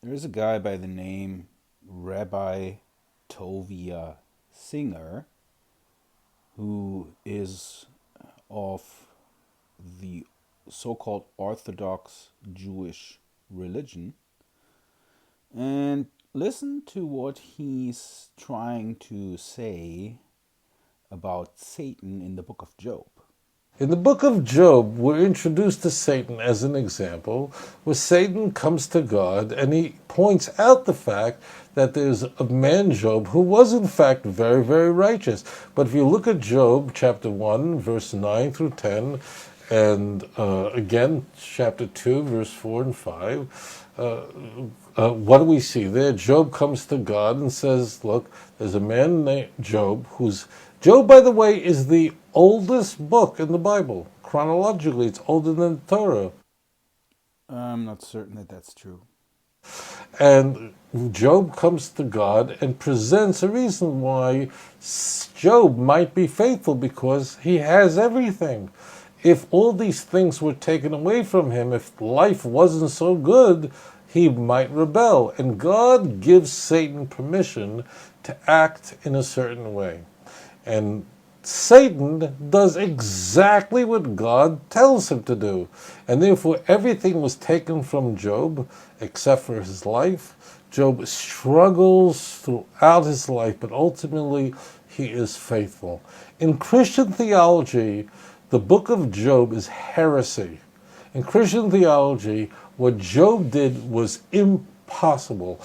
There's a guy by the name Rabbi Tovia who is of the so-called Orthodox Jewish religion. And listen to what he's trying to say about Satan in the book of Job. In the book of Job, we're introduced to Satan as an example, where Satan comes to God and he points out the fact that there's a man, Job, who was in fact very, very righteous. But if you look at Job chapter 1, verse 9 through 10, and again, chapter 2, verse 4 and 5, what do we see there? Job comes to God and says, look, there's a man named Job who's... Job, by the way, is the oldest book in the Bible. Chronologically, it's older than the Torah. I'm not certain that that's true. And Job comes to God and presents a reason why Job might be faithful, because he has everything. If all these things were taken away from him, if life wasn't so good, he might rebel. And God gives Satan permission to act in a certain way. And Satan does exactly what God tells him to do. And therefore, everything was taken from Job except for his life. Job struggles throughout his life, but ultimately he is faithful. In Christian theology, the book of Job is heresy. In Christian theology, what Job did was impossible.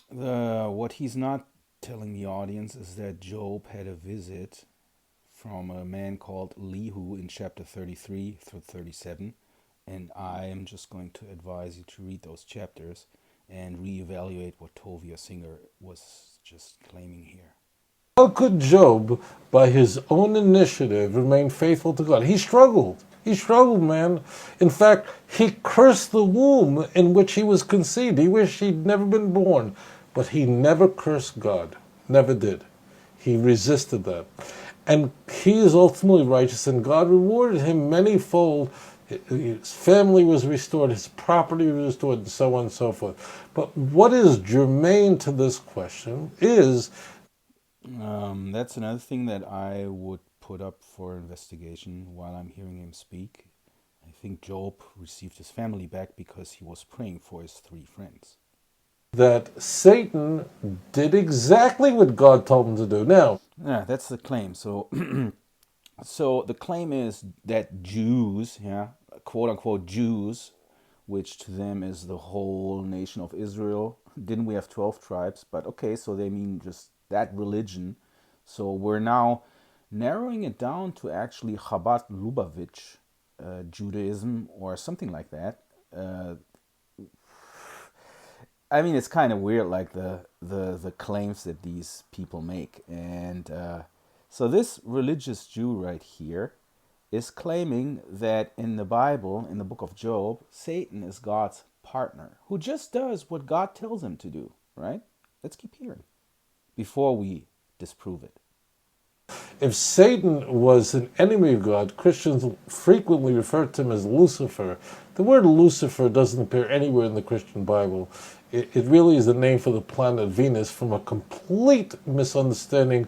What he's not telling the audience is that Job had a visit from a man called Elihu in chapter 33 through 37. And I am just going to advise you to read those chapters and reevaluate what ToviaSinger was just claiming here. How could Job, by his own initiative, remain faithful to God? He struggled. He struggled, man. In fact, he cursed the womb in which he was conceived. He wished he'd never been born. But he never cursed God. Never did. He resisted that. And he is ultimately righteous, and God rewarded him manyfold. His family was restored, his property was restored, and so on and so forth. But what is germane to this question is... That's another thing that I would put up for investigation while I'm hearing him speak. I think Job received his family back because he was praying for his three friends. that Satan did exactly what God told him to do. Now, Yeah, that's the claim. So, so the claim is that Jews, yeah, quote unquote Jews, which to them is the whole nation of Israel. Didn't we have 12 tribes? But okay, so they mean just that religion. So we're now narrowing it down to actually Chabad Lubavitch Judaism or something like that. Uh, I mean, it's kind of weird, like the claims that these people make, and so this religious Jew right here is claiming that in the Bible, in the book of Job, Satan is God's partner who just does what God tells him to do. Right? Let's keep hearing before we disprove it. if Satan was an enemy of God, Christians frequently refer to him as Lucifer. The word Lucifer doesn't appear anywhere in the Christian Bible. It really is the name for the planet Venus, from a complete misunderstanding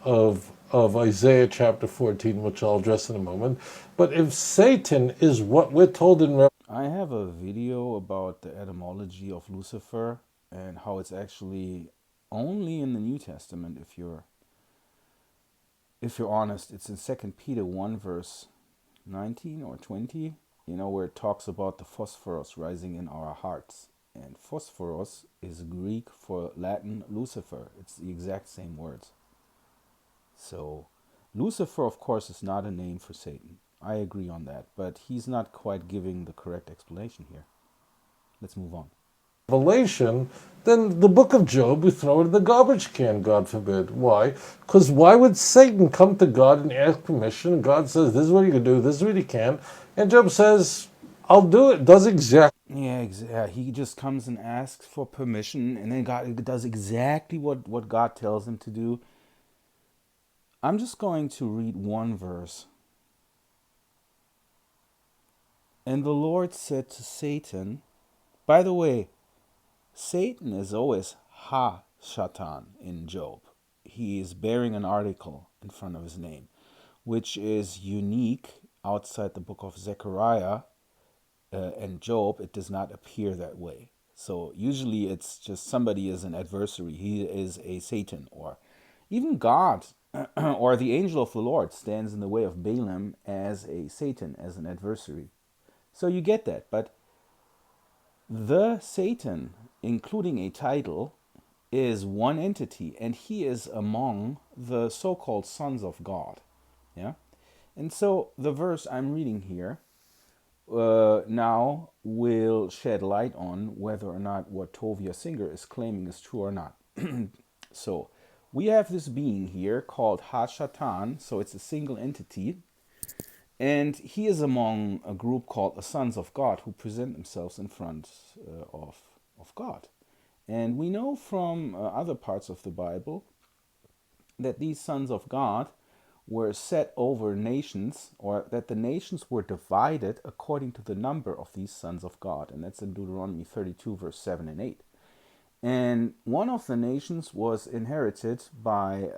of Isaiah chapter 14, which I'll address in a moment. But if Satan is what we're told in Revelation, I have a video about the etymology of Lucifer and how it's actually only in the New Testament. If you're honest, it's in 2 Peter 1 verse 19 or 20, where it talks about the phosphorus rising in our hearts. And phosphorus is Greek for Latin Lucifer. It's the exact same words. So Lucifer, of course, is not a name for Satan. I agree on that, but he's not quite giving the correct explanation here. Let's move on. then the book of Job, we throw it in the garbage can, God forbid. Why? Because why would Satan come to God and ask permission? And God says, this is what you can do, this is what you can. And Job says, I'll do it. Does exactly. Yeah, he just comes and asks for permission, and then God does exactly what God tells him to do. I'm just going to read one verse. And the Lord said to Satan, by the way, Satan is always Ha-Shatan in Job. He is bearing an article in front of his name, which is unique outside the book of Zechariah and Job. It does not appear that way. So usually it's just somebody is an adversary. He is a Satan, or even God or the angel of the Lord stands in the way of Balaam as a Satan, as an adversary. So you get that. But the Satan, including a title, is one entity, and he is among the so-called sons of God. Yeah? And so the verse I'm reading here now will shed light on whether or not what ToviaSinger is claiming is true or not. So we have this being here called Ha-Shatan, so it's a single entity, and he is among a group called the sons of God who present themselves in front of God. And we know from other parts of the Bible that these sons of God were set over nations, or that the nations were divided according to the number of these sons of God. And that's in Deuteronomy 32, verse 7 and 8. And one of the nations was inherited by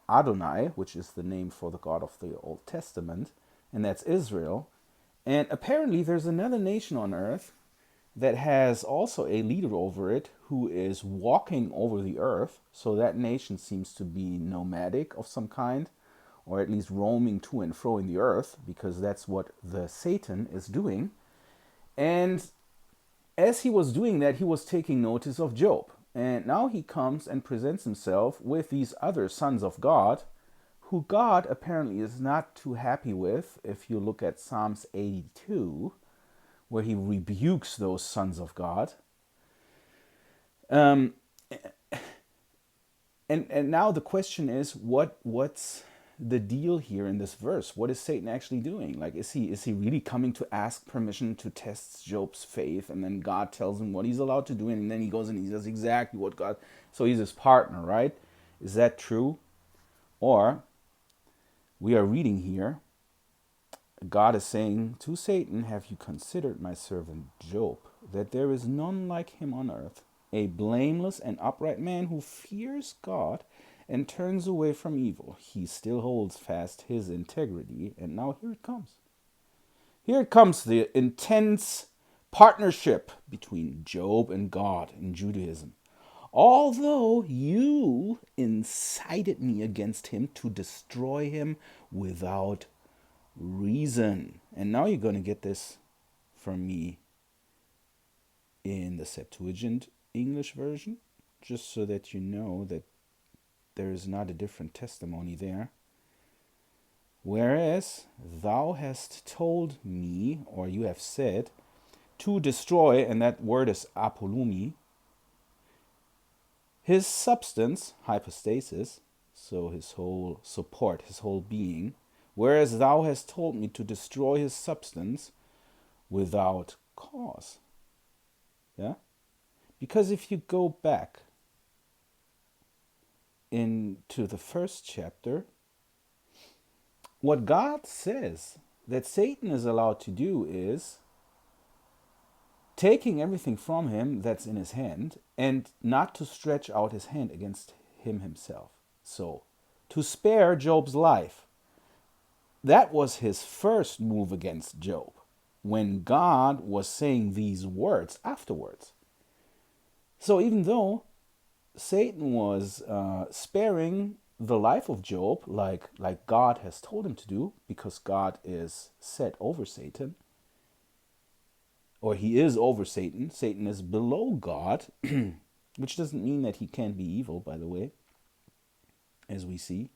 Adonai, which is the name for the God of the Old Testament, and that's Israel. And apparently there's another nation on earth that has also a leader over it who is walking over the earth. So that nation seems to be nomadic of some kind, or at least roaming to and fro in the earth, because that's what the Satan is doing. And as he was doing that, he was taking notice of Job. And now he comes and presents himself with these other sons of God, who God apparently is not too happy with. If you look at Psalms 82, where he rebukes those sons of God. And now the question is, what's the deal here in this verse? What is Satan actually doing? Like, is he really coming to ask permission to test Job's faith, and then God tells him what he's allowed to do, and then he goes and he does exactly what God... So he's his partner, right? Is that true? Or we are reading here, God is saying to Satan, have you considered my servant Job, that there is none like him on earth, a blameless and upright man who fears God and turns away from evil. He still holds fast his integrity. And now here it comes. Here it comes, the intense partnership between Job and God in Judaism. Although you incited me against him to destroy him without reason. And now you're going to get this from me in the Septuagint English version, just so that you know that there is not a different testimony there. Whereas thou hast told me, or you have said, to destroy, and that word is apolumi, his substance, hypostasis, so his whole support, his whole being, whereas thou hast told me to destroy his substance without cause. Yeah? Because if you go back into the first chapter, what God says that Satan is allowed to do is taking everything from him that's in his hand and not to stretch out his hand against him himself. So, to spare Job's life. That was his first move against Job, when God was saying these words afterwards. So even though Satan was sparing the life of Job, like God has told him to do, because God is set over Satan, or he is over Satan. Satan is below God, which doesn't mean that he can't be evil, by the way, as we see.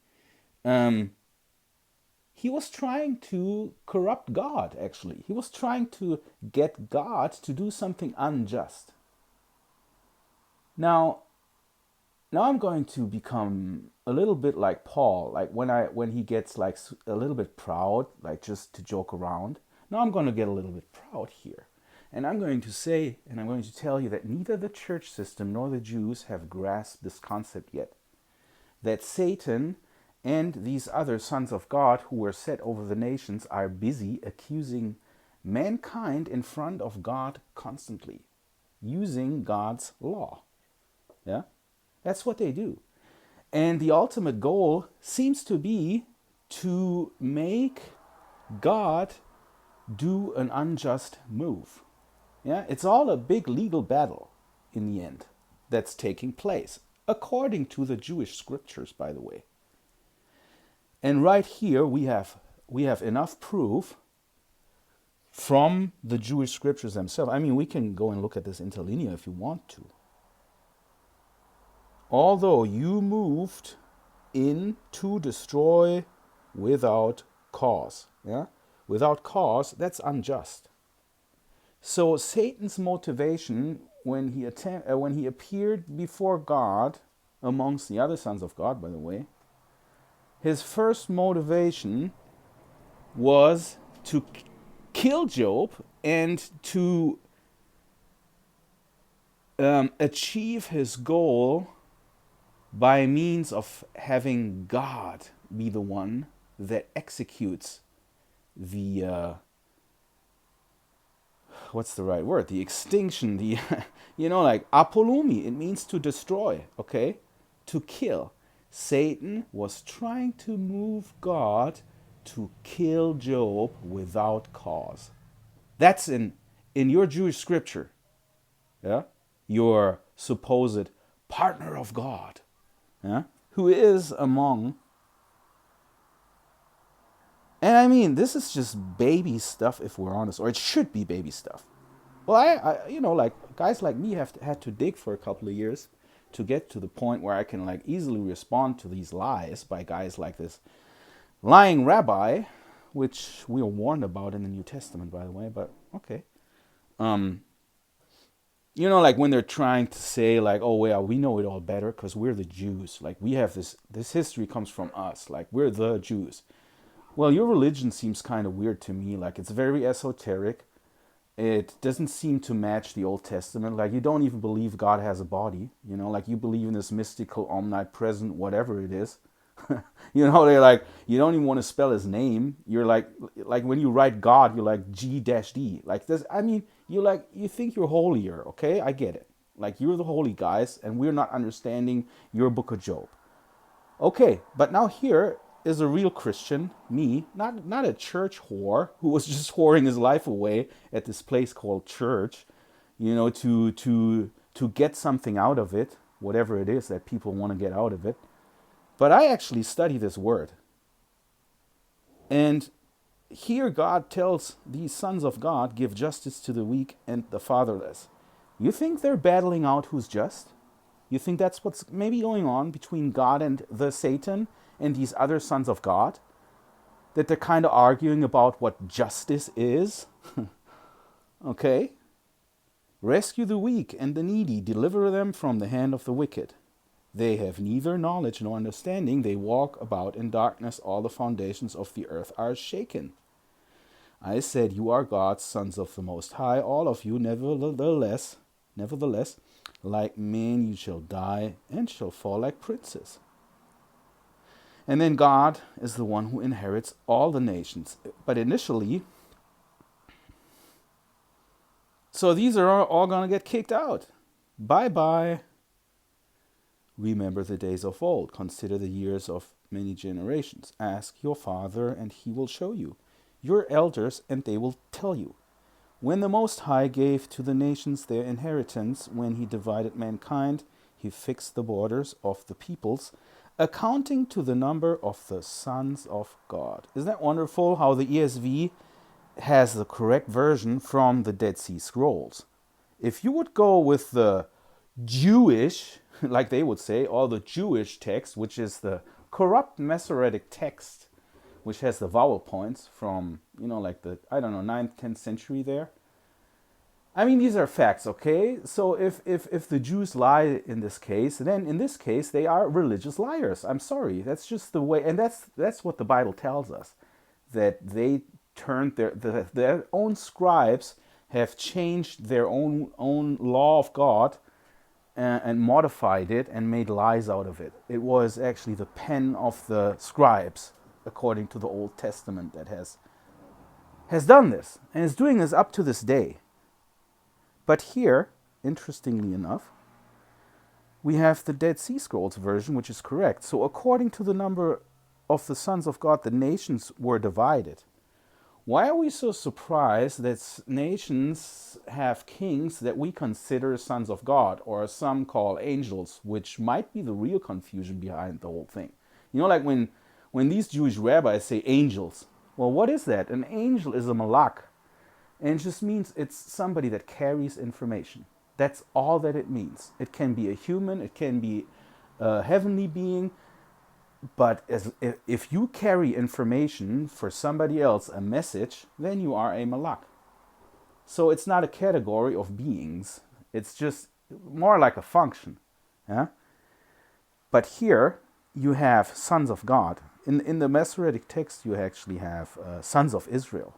He was trying to corrupt God, actually. He was trying to get God to do something unjust. Now I'm going to become a little bit like Paul, like when he gets like a little bit proud, like just to joke around. Now I'm going to get a little bit proud here. And I'm going to say, and I'm going to tell you that neither the church system nor the Jews have grasped this concept yet. That Satan and these other sons of God who were set over the nations are busy accusing mankind in front of God constantly. using God's law. Yeah? That's what they do. And the ultimate goal seems to be to make God do an unjust move. Yeah? It's all a big legal battle in the end that's taking place, according to the Jewish scriptures, by the way. And right here we have enough proof from the Jewish scriptures themselves. I mean, we can go and look at this interlinear if you want to. Although you moved in to destroy without cause. Yeah? Without cause, that's unjust. So Satan's motivation when he appeared before God, amongst the other sons of God, by the way, his first motivation was to kill Job and to achieve his goal by means of having God be the one that executes the what's the right word? The extinction, the like apolumi. It means to destroy, okay? To kill. Satan was trying to move God to kill Job without cause. That's in your Jewish scripture. Yeah? Your supposed partner of God. Yeah? Who is among. And I mean, this is just baby stuff if we're honest, or it should be baby stuff. Well, I like guys like me had to dig for a couple of years to get to the point where I can like easily respond to these lies by guys like this lying rabbi, which we are warned about in the New Testament, by the way. But okay, like when they're trying to say like, oh well, we know it all better because we're the Jews. Like we have this history comes from us. Like we're the Jews. Well, your religion seems kind of weird to me. Like it's very esoteric. It doesn't seem to match the Old Testament. Like you don't even believe God has a body. Like you believe in this mystical, omnipresent, whatever it is. They're like, you don't even want to spell his name. You're like when you write God, you're like G-D. Like this, I mean, you think you're holier, okay? I get it. Like you're the holy guys, and we're not understanding your book of Job. Okay, but now here is a real Christian, me, not a church whore who was just whoring his life away at this place called church, to get something out of it, whatever it is that people want to get out of it. But I actually study this word. And here God tells these sons of God, give justice to the weak and the fatherless. You think they're battling out who's just? You think that's what's maybe going on between God and the Satan and these other sons of God? That they're kind of arguing about what justice is? Okay? Rescue the weak and the needy, deliver them from the hand of the wicked. They have neither knowledge nor understanding. They walk about in darkness. All the foundations of the earth are shaken. I said, you are God's sons of the Most High, all of you. Nevertheless, like men you shall die and shall fall like princes. And then God is the one who inherits all the nations. But initially, so these are all going to get kicked out. Bye-bye. Remember the days of old. Consider the years of many generations. Ask your father, and he will show you. Your elders, and they will tell you. When the Most High gave to the nations their inheritance, when he divided mankind, he fixed the borders of the peoples, accounting to the number of the sons of God. Isn't that wonderful how the ESV has the correct version from the Dead Sea Scrolls? If you would go with the Jewish, like they would say, or the Jewish text, which is the corrupt Masoretic text, which has the vowel points from, like the, 9th, 10th century there. I mean, these are facts, okay? So if the Jews lie in this case, then in this case, they are religious liars. I'm sorry. That's just the way, and that's what the Bible tells us, that they turned their own scribes have changed their own law of God and modified it and made lies out of it. It was actually the pen of the scribes, according to the Old Testament, that has done this and is doing this up to this day. But here, interestingly enough, we have the Dead Sea Scrolls version, which is correct. So according to the number of the sons of God, the nations were divided. Why are we so surprised that nations have kings that we consider sons of God, or some call angels, which might be the real confusion behind the whole thing? You know, like when these Jewish rabbis say angels, well, what is that? An angel is a malak, and it just means it's somebody that carries information. That's all that it means. It can be a human, it can be a heavenly being, but if you carry information for somebody else, a message, then you are a malak. So it's not a category of beings. It's just more like a function. Yeah? But here you have sons of God. In the Masoretic text, you actually have sons of Israel,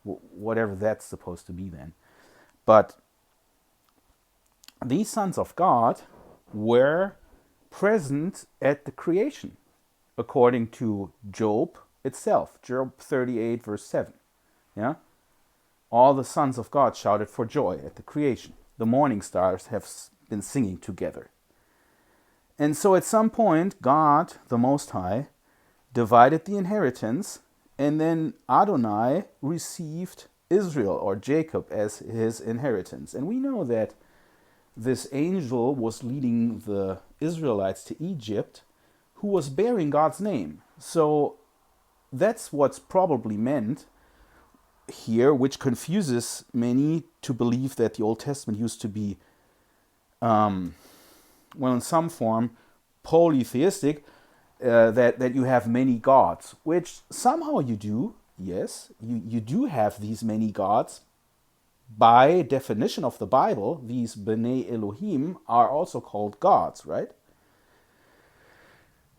whatever that's supposed to be then. But these sons of God were present at the creation, according to Job itself, Job 38, verse 7. Yeah? All the sons of God shouted for joy at the creation. The morning stars have been singing together. And so at some point, God, the Most High, divided the inheritance, and then Adonai received Israel, or Jacob, as his inheritance. And we know that this angel was leading the Israelites to Egypt, who was bearing God's name. So that's what's probably meant here, which confuses many to believe that the Old Testament used to be, in some form, polytheistic, that you have many gods, which somehow you do. Yes, you do have these many gods. By definition of the Bible, these B'nai Elohim are also called gods, right?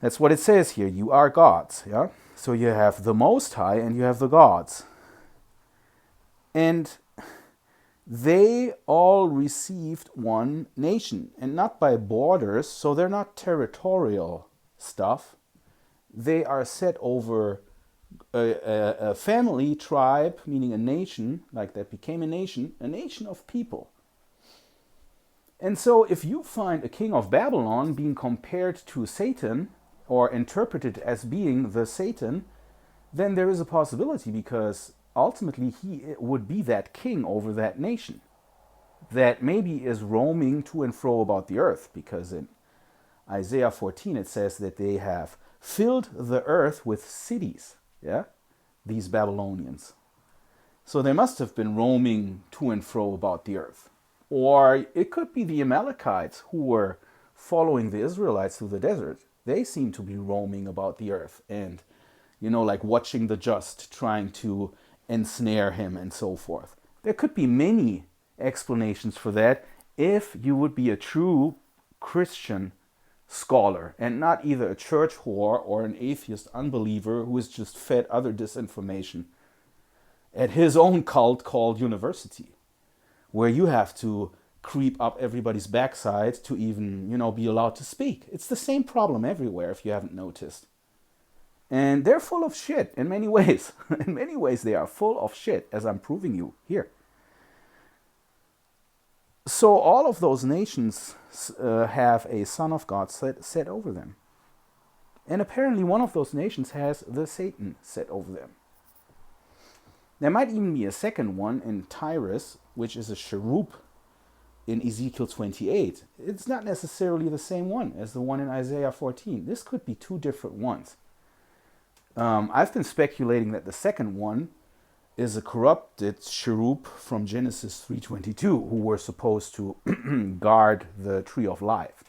That's what it says here. You are gods, yeah? So you have the Most High and you have the gods. And they all received one nation, and not by borders, so they're not territorial stuff. They are set over a family, tribe, meaning a nation, like that became a nation of people. And so if you find a king of Babylon being compared to Satan, or interpreted as being the Satan, then there is a possibility, because ultimately he would be that king over that nation that maybe is roaming to and fro about the earth, because in Isaiah 14 it says that they have filled the earth with cities, yeah, these Babylonians. So they must have been roaming to and fro about the earth. Or it could be the Amalekites who were following the Israelites through the desert. They seem to be roaming about the earth and, like watching the just, trying to ensnare him and so forth. There could be many explanations for that if you would be a true Christian scholar and not either a church whore or an atheist unbeliever who is just fed other disinformation at his own cult called university, where you have to creep up everybody's backside to even, be allowed to speak. It's the same problem everywhere, if you haven't noticed. And they're full of shit in many ways. In many ways, they are full of shit, as I'm proving you here. So all of those nations have a son of God set over them. And apparently one of those nations has the Satan set over them. There might even be a second one in Tyrus, which is a cherub in Ezekiel 28. It's not necessarily the same one as the one in Isaiah 14. This could be two different ones. I've been speculating that the second one is a corrupted cherub from Genesis 3:22, who were supposed to guard the tree of life.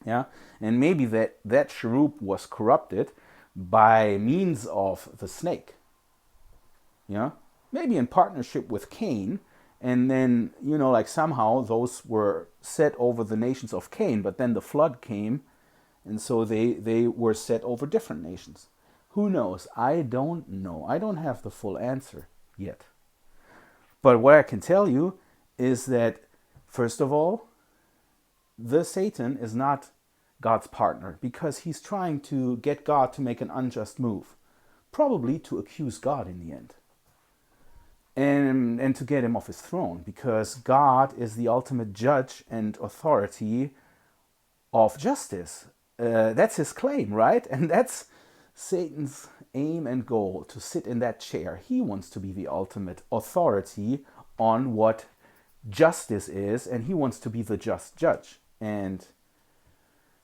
Yeah, and maybe that cherub was corrupted by means of the snake. Yeah, maybe in partnership with Cain, and then somehow those were set over the nations of Cain, but then the flood came, and so they were set over different nations. Who knows? I don't know. I don't have the full answer yet. But what I can tell you is that, first of all, the Satan is not God's partner, because he's trying to get God to make an unjust move, probably to accuse God in the end. and to get him off his throne, because God is the ultimate judge and authority of justice. That's his claim, right? And that's Satan's aim and goal, to sit in that chair. He wants to be the ultimate authority on what justice is, and he wants to be the just judge. And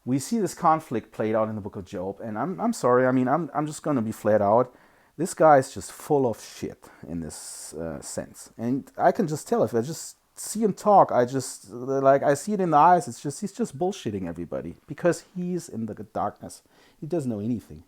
we see this conflict played out in the book of Job. And I'm sorry, I'm just going to be flat out. This guy is just full of shit in this sense. And I can just tell, if I just see him talk, I see it in the eyes. It's just, he's just bullshitting everybody because he's in the darkness. He doesn't know anything.